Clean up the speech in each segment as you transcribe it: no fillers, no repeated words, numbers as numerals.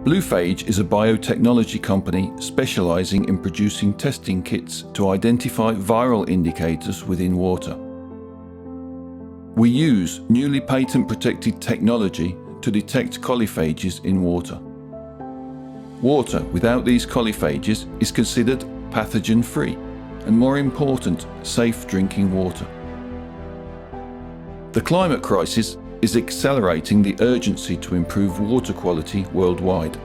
Bluephage is a biotechnology company specializing in producing testing kits to identify viral indicators within water. We use newly patent-protected technology to detect coliphages in water. Water without these coliphages is considered pathogen-free and, more important, safe drinking water. The climate crisis is accelerating the urgency to improve water quality worldwide,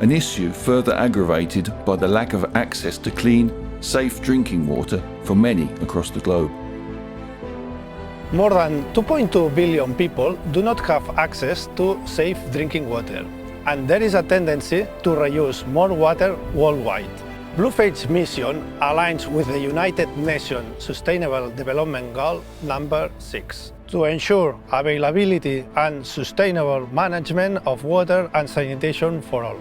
an issue further aggravated by the lack of access to clean, safe drinking water for many across the globe. More than 2.2 billion people do not have access to safe drinking water, and there is a tendency to reuse more water worldwide. Bluephage's mission aligns with the United Nations Sustainable Development Goal number 6 to ensure availability and sustainable management of water and sanitation for all.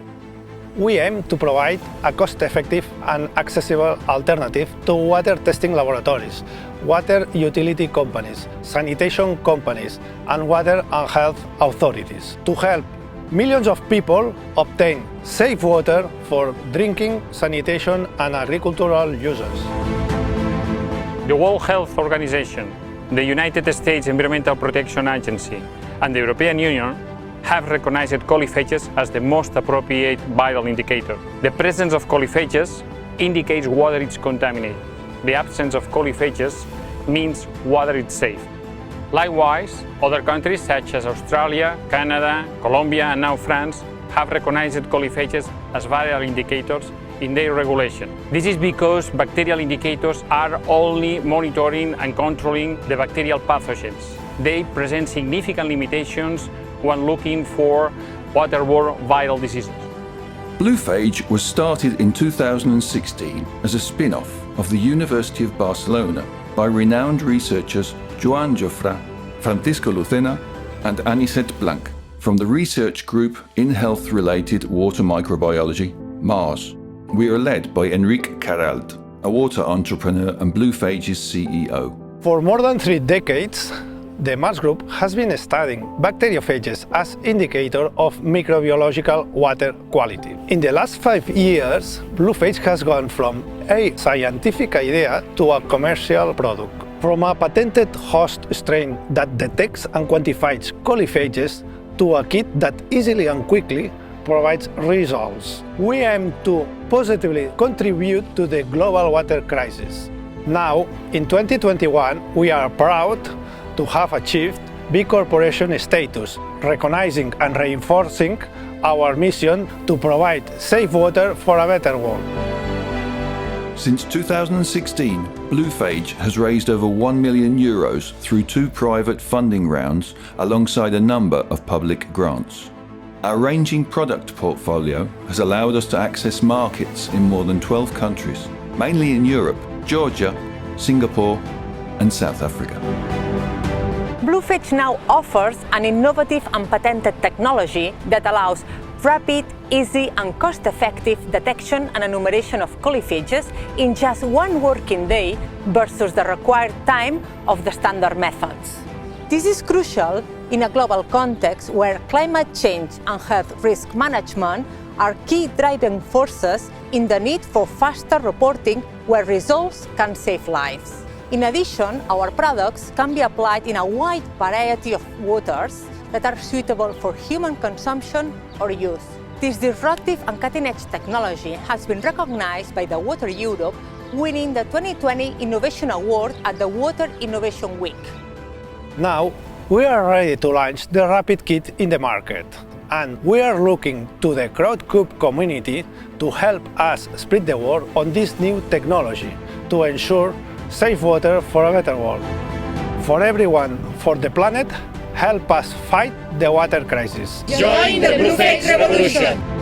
We aim to provide a cost-effective and accessible alternative to water testing laboratories, water utility companies, sanitation companies, and water and health authorities to help millions of people obtain safe water for drinking, sanitation, and agricultural uses. The World Health Organization, the United States Environmental Protection Agency, and the European Union have recognized coliphages as the most appropriate viral indicator. The presence of coliphages indicates water is contaminated. The absence of coliphages means water is safe. Likewise, other countries such as Australia, Canada, Colombia, and now France have recognized coliphages as viral indicators in their regulation. This is because bacterial indicators are only monitoring and controlling the bacterial pathogens. They present significant limitations when looking for waterborne viral diseases. Bluephage was started in 2016 as a spin-off of the University of Barcelona by renowned researchers Joan Jofré, Francisco Lucena, and Anicet Blanc from the research group in health-related water microbiology, MARS. We are led by Enrique Caralt, a water entrepreneur and Bluephage's CEO. For more than 3 decades, the MARS group has been studying bacteriophages as indicator of microbiological water quality. In the last 5 years, Bluephage has gone from a scientific idea to a commercial product. From a patented host strain that detects and quantifies coliphages to a kit that easily and quickly provides results. We aim to positively contribute to the global water crisis. Now, in 2021, we are proud to have achieved B-Corp status, recognizing and reinforcing our mission to provide safe water for a better world. Since 2016, Bluephage has raised over €1 million through 2 private funding rounds alongside a number of public grants. Our ranging product portfolio has allowed us to access markets in more than 12 countries, mainly in Europe, Georgia, Singapore, and South Africa. Bluephage now offers an innovative and patented technology that allows rapid, easy, and cost-effective detection and enumeration of coliphages in just 1 working day versus the required time of the standard methods. This is crucial in a global context where climate change and health risk management are key driving forces in the need for faster reporting where results can save lives. In addition, our products can be applied in a wide variety of waters that are suitable for human consumption or use. This disruptive and cutting-edge technology has been recognized by the Water Europe, winning the 2020 Innovation Award at the Water Innovation Week. Now, we are ready to launch the Rapid Kit in the market, and we are looking to the crowdcube community to help us spread the word on this new technology to ensure safe water for a better world. For everyone, for the planet, help us fight the water crisis. Join the Bluephage revolution!